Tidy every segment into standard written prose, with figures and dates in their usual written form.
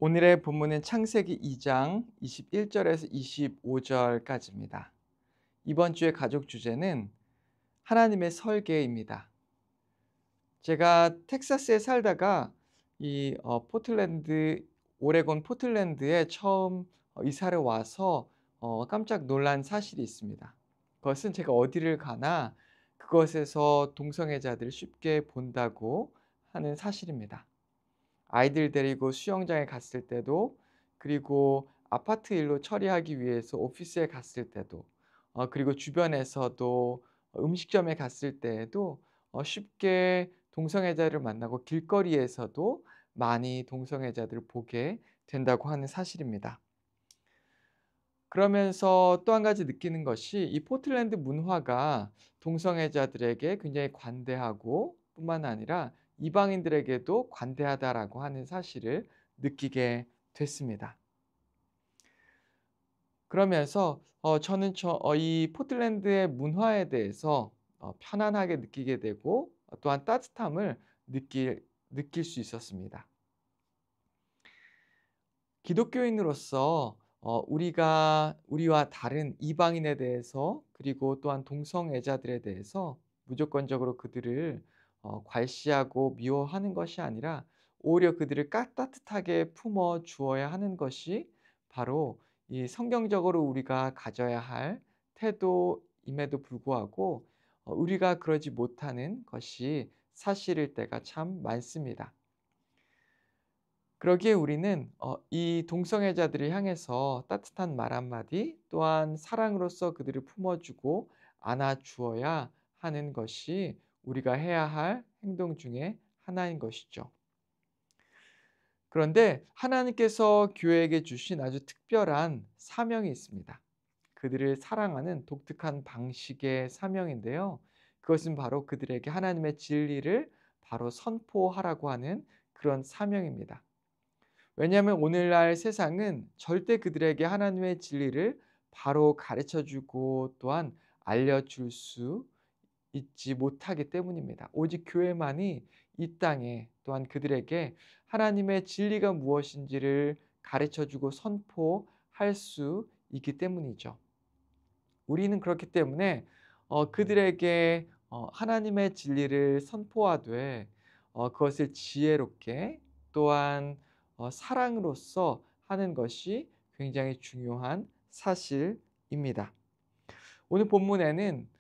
오늘의 본문은 창세기 2장 21절에서 25절까지입니다. 이번 주의 가족 주제는 하나님의 설계입니다. 제가 텍사스에 살다가 포틀랜드, 오레곤 포틀랜드에 처음 이사를 와서 깜짝 놀란 사실이 있습니다. 그것은 제가 어디를 가나 그것에서 동성애자들을 쉽게 본다고 하는 사실입니다. 아이들 데리고 수영장에 갔을 때도, 그리고 아파트 일로 처리하기 위해서 오피스에 갔을 때도, 그리고 주변에서도 음식점에 갔을 때에도 쉽게 동성애자를 만나고 길거리에서도 많이 동성애자들을 보게 된다고 하는 사실입니다. 그러면서 또 한 가지 느끼는 것이 이 포틀랜드 문화가 동성애자들에게 굉장히 관대하고 뿐만 아니라 이방인들에게도 관대하다라고 하는 사실을 느끼게 됐습니다. 그러면서 저는 이 포틀랜드의 문화에 대해서 편안하게 느끼게 되고 또한 따뜻함을 느낄 수 있었습니다. 기독교인으로서 우리와 다른 이방인에 대해서, 그리고 또한 동성애자들에 대해서 무조건적으로 그들을 괄시하고 미워하는 것이 아니라 오히려 그들을 따뜻하게 품어 주어야 하는 것이 바로 이 성경적으로 우리가 가져야 할 태도임에도 불구하고 우리가 그러지 못하는 것이 사실일 때가 참 많습니다. 그러기에 우리는 이 동성애자들을 향해서 따뜻한 말 한마디, 또한 사랑으로서 그들을 품어주고 안아주어야 하는 것이 우리가 해야 할 행동 중에 하나인 것이죠. 그런데 하나님께서 교회에게 주신 아주 특별한 사명이 있습니다. 그들을 사랑하는 독특한 방식의 사명인데요. 그것은 바로 그들에게 하나님의 진리를 바로 선포하라고 하는 그런 사명입니다. 왜냐하면 오늘날 세상은 절대 그들에게 하나님의 진리를 바로 가르쳐 주고 또한 알려줄 수 있지 못하기 때문입니다. 오직 교회만이 이 땅에 또한 그들에게 하나님의 진리가 무엇인지를 가르쳐 주고 선포할 수 있기 때문이죠. 우리는 그렇기 때문에 그들에게 하나님의 진리를 선포하되 그것을 지혜롭게 또한 사랑으로써 하는 것이 굉장히 중요한 사실입니다. 오늘 본문에는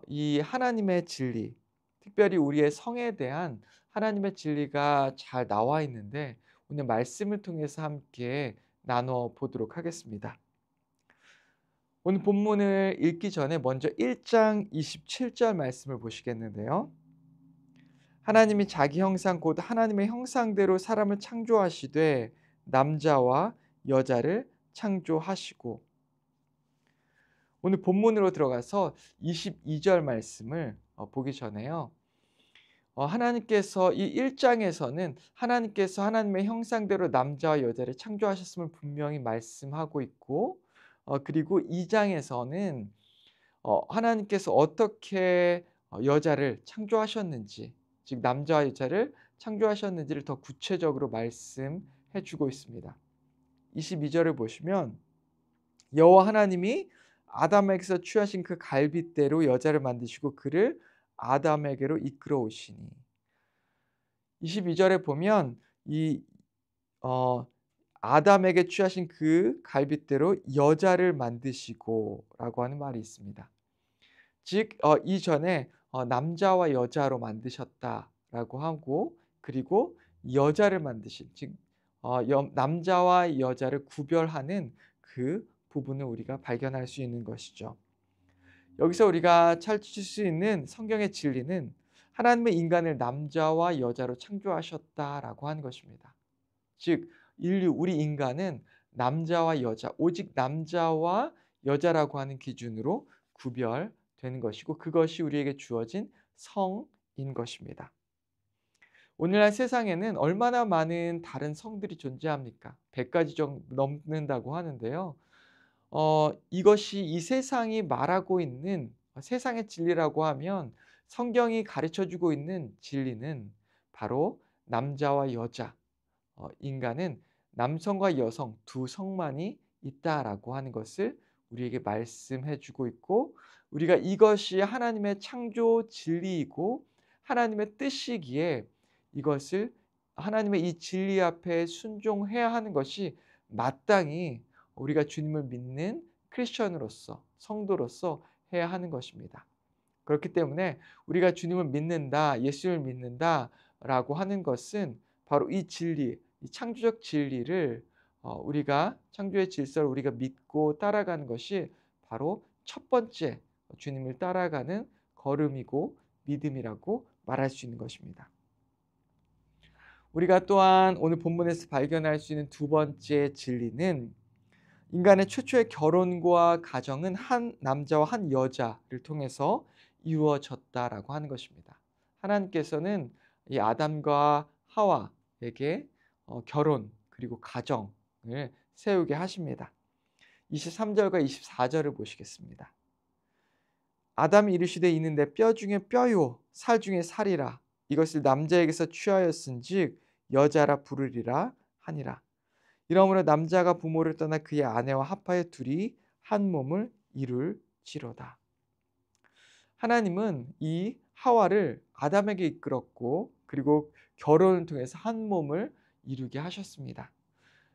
이 하나님의 진리, 특별히 우리의 성에 대한 하나님의 진리가 잘 나와 있는데 오늘 말씀을 통해서 함께 나눠 보도록 하겠습니다. 오늘 본문을 읽기 전에 먼저 1장 27절 말씀을 보시겠는데요. 하나님이 자기 형상 곧 하나님의 형상대로 사람을 창조하시되 남자와 여자를 창조하시고, 오늘 본문으로 들어가서 22절 말씀을 보기 전에요. 하나님께서 이 1장에서는 하나님께서 하나님의 형상대로 남자와 여자를 창조하셨음을 분명히 말씀하고 있고, 그리고 2장에서는 하나님께서 어떻게 여자를 창조하셨는지, 즉 남자와 여자를 창조하셨는지를 더 구체적으로 말씀해 주고 있습니다. 22절을 보시면 여호와 하나님이 아담에게서 취하신 그 갈빗대로 여자를 만드시고 그를 아담에게로 이끌어 오시니, 22절에 보면 이 아담에게 취하신 그 갈빗대로 여자를 만드시고라고 하는 말이 있습니다. 즉 이전에 남자와 여자로 만드셨다라고 하고, 그리고 여자를 만드신, 즉 남자와 여자를 구별하는 그 부분을 우리가 발견할 수 있는 것이죠. 여기서 우리가 찾을 수 있는 성경의 진리는 하나님의 인간을 남자와 여자로 창조하셨다라고 하는 것입니다. 즉 우리 인간은 남자와 여자, 오직 남자와 여자라고 하는 기준으로 구별되는 것이고, 그것이 우리에게 주어진 성인 것입니다. 오늘날 세상에는 얼마나 많은 다른 성들이 존재합니까? 100가지 정도 넘는다고 하는데요. 이것이 이 세상이 말하고 있는 세상의 진리라고 하면, 성경이 가르쳐 주고 있는 진리는 바로 남자와 여자, 인간은 남성과 여성 두 성만이 있다라고 하는 것을 우리에게 말씀해 주고 있고, 우리가 이것이 하나님의 창조 진리이고 하나님의 뜻이기에 이것을 하나님의 이 진리 앞에 순종해야 하는 것이 마땅히 우리가 주님을 믿는 크리스천으로서, 성도로서 해야 하는 것입니다. 그렇기 때문에 우리가 주님을 믿는다, 예수를 믿는다라고 하는 것은 바로 이 진리, 이 창조적 진리를 우리가 창조의 질서를 우리가 믿고 따라가는 것이 바로 첫 번째 주님을 따라가는 걸음이고 믿음이라고 말할 수 있는 것입니다. 우리가 또한 오늘 본문에서 발견할 수 있는 두 번째 진리는 인간의 최초의 결혼과 가정은 한 남자와 한 여자를 통해서 이루어졌다라고 하는 것입니다. 하나님께서는 이 아담과 하와에게 결혼 그리고 가정을 세우게 하십니다. 23절과 24절을 보시겠습니다. 아담이 이르시되 이는 내 뼈 중에 뼈요 살 중에 살이라. 이것을 남자에게서 취하였은즉 여자라 부르리라 하니라. 이러므로 남자가 부모를 떠나 그의 아내와 합하여 둘이 한 몸을 이룰지로다. 하나님은 이 하와를 아담에게 이끌었고, 그리고 결혼을 통해서 한 몸을 이루게 하셨습니다.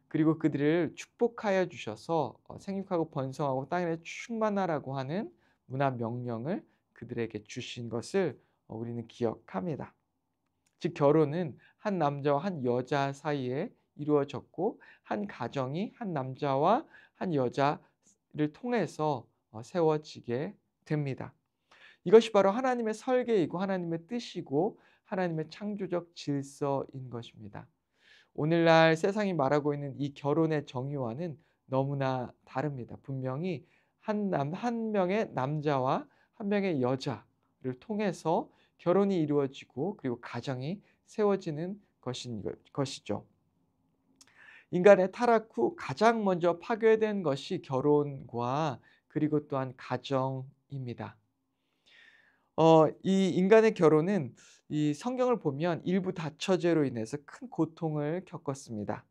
그리고 그들을 축복하여 주셔서 생육하고 번성하고 땅에 충만하라고 하는 문화 명령을 그들에게 주신 것을 우리는 기억합니다. 즉 결혼은 한 남자와 한 여자 사이에 이루어졌고, 한 가정이 한 남자와 한 여자를 통해서 세워지게 됩니다. 이것이 바로 하나님의 설계이고 하나님의 뜻이고 하나님의 창조적 질서인 것입니다. 오늘날 세상이 말하고 있는 이 결혼의 정의와는 너무나 다릅니다. 분명히 한 명의 남자와 한 명의 여자를 통해서 결혼이 이루어지고 그리고 가정이 세워지는 것이죠. 인간의 타락 후 가장 먼저 파괴된 것이 결혼과 그리고 또한 가정입니다. 이 인간의 결혼은 이 성경을 보면 일부 다처제로 인해서 큰 고통을 겪었습니다.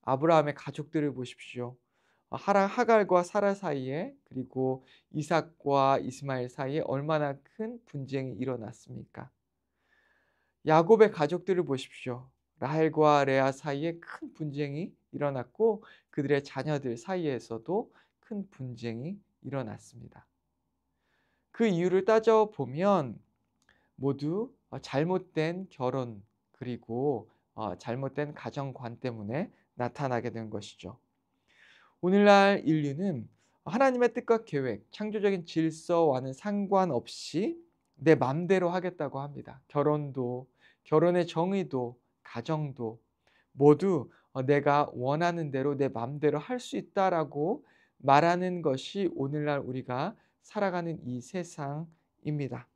아브라함의 가족들을 보십시오. 하갈과 사라 사이에, 그리고 이삭과 이스마엘 사이에 얼마나 큰 분쟁이 일어났습니까? 야곱의 가족들을 보십시오. 라헬과 레아 사이에 큰 분쟁이 일어났고 그들의 자녀들 사이에서도 큰 분쟁이 일어났습니다. 그 이유를 따져보면 모두 잘못된 결혼 그리고 잘못된 가정관 때문에 나타나게 된 것이죠. 오늘날 인류는 하나님의 뜻과 계획, 창조적인 질서와는 상관없이 내 맘대로 하겠다고 합니다. 결혼도, 결혼의 정의도, 가정도 모두 내가 원하는 대로 내 맘대로 할 수 있다라고 말하는 것이 오늘날 우리가 살아가는 이 세상입니다.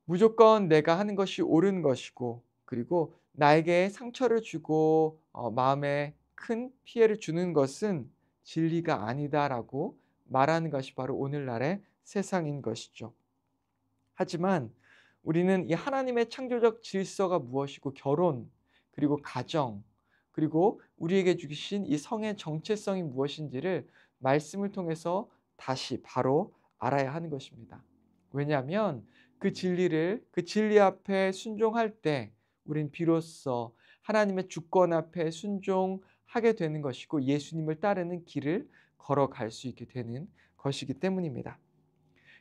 무조건 내가 하는 것이 옳은 것이고, 그리고 나에게 상처를 주고 마음에 큰 피해를 주는 것은 진리가 아니다라고 말하는 것이 바로 오늘날의 세상인 것이죠. 하지만 우리는 이 하나님의 창조적 질서가 무엇이고 결혼 그리고 가정 그리고 우리에게 주신 이 성의 정체성이 무엇인지를 말씀을 통해서 다시 바로 알아야 하는 것입니다. 왜냐하면 그 진리 앞에 순종할 때 우린 비로소 하나님의 주권 앞에 순종하게 되는 것이고 예수님을 따르는 길을 걸어갈 수 있게 되는 것이기 때문입니다.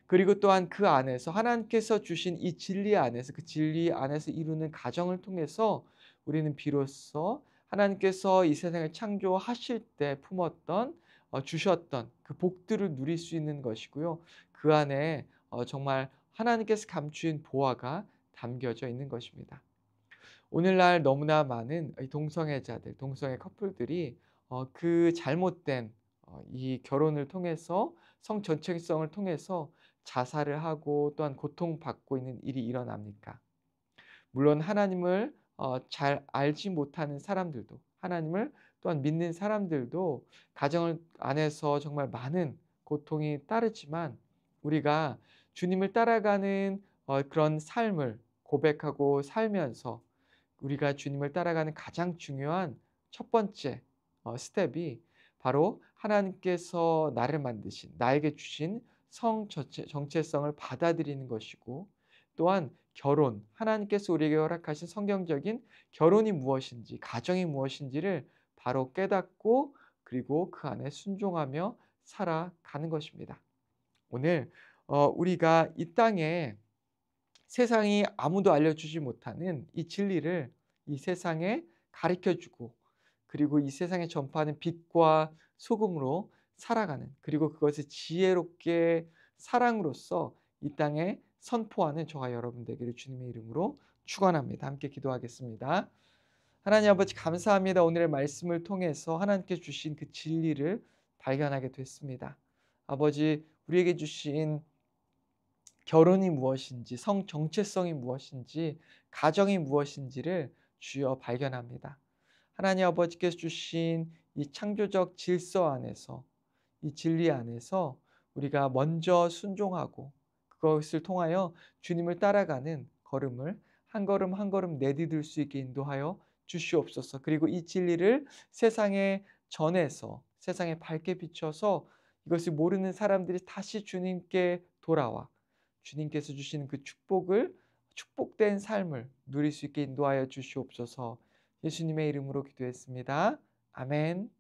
그리고 또한 그 안에서 하나님께서 주신 이 진리 안에서, 그 진리 안에서 이루는 가정을 통해서 우리는 비로소 하나님께서 이 세상을 창조하실 때 품었던 주셨던 그 복들을 누릴 수 있는 것이고요. 그 안에 정말 하나님께서 감추인 보화가 담겨져 있는 것입니다. 오늘날 너무나 많은 이 동성애자들, 동성애 커플들이 그 잘못된 이 결혼을 통해서 성 전체성을 통해서 자살을 하고 또한 고통받고 있는 일이 일어납니까? 물론 하나님을 잘 알지 못하는 사람들도, 하나님을 또한 믿는 사람들도 가정을 안에서 정말 많은 고통이 따르지만 우리가 주님을 따라가는 그런 삶을 고백하고 살면서 우리가 주님을 따라가는 가장 중요한 첫 번째 스텝이 바로 하나님께서 나를 만드신 나에게 주신 정체성을 받아들이는 것이고, 또한 결혼, 하나님께서 우리에게 허락하신 성경적인 결혼이 무엇인지, 가정이 무엇인지를 바로 깨닫고 그리고 그 안에 순종하며 살아가는 것입니다. 오늘 우리가 이 땅에 세상이 아무도 알려주지 못하는 이 진리를 이 세상에 가르쳐 주고, 그리고 이 세상에 전파하는 빛과 소금으로 살아가는, 그리고 그것을 지혜롭게 사랑으로써 이 땅에 선포하는 저와 여러분 되기를 주님의 이름으로 축원합니다. 함께 기도하겠습니다. 하나님 아버지, 감사합니다. 오늘의 말씀을 통해서 하나님께 주신 그 진리를 발견하게 됐습니다. 아버지, 우리에게 주신 결혼이 무엇인지, 성 정체성이 무엇인지, 가정이 무엇인지를 주여 발견합니다. 하나님 아버지께서 주신 이 창조적 질서 안에서, 이 진리 안에서 우리가 먼저 순종하고 그것을 통하여 주님을 따라가는 걸음을 한 걸음 한 걸음 내디딜 수 있게 인도하여 주시옵소서. 그리고 이 진리를 세상에 전해서, 세상에 밝게 비춰서 이것을 모르는 사람들이 다시 주님께 돌아와 주님께서 주신 그 축복된 삶을 누릴 수 있게 인도하여 주시옵소서. 예수님의 이름으로 기도했습니다. 아멘.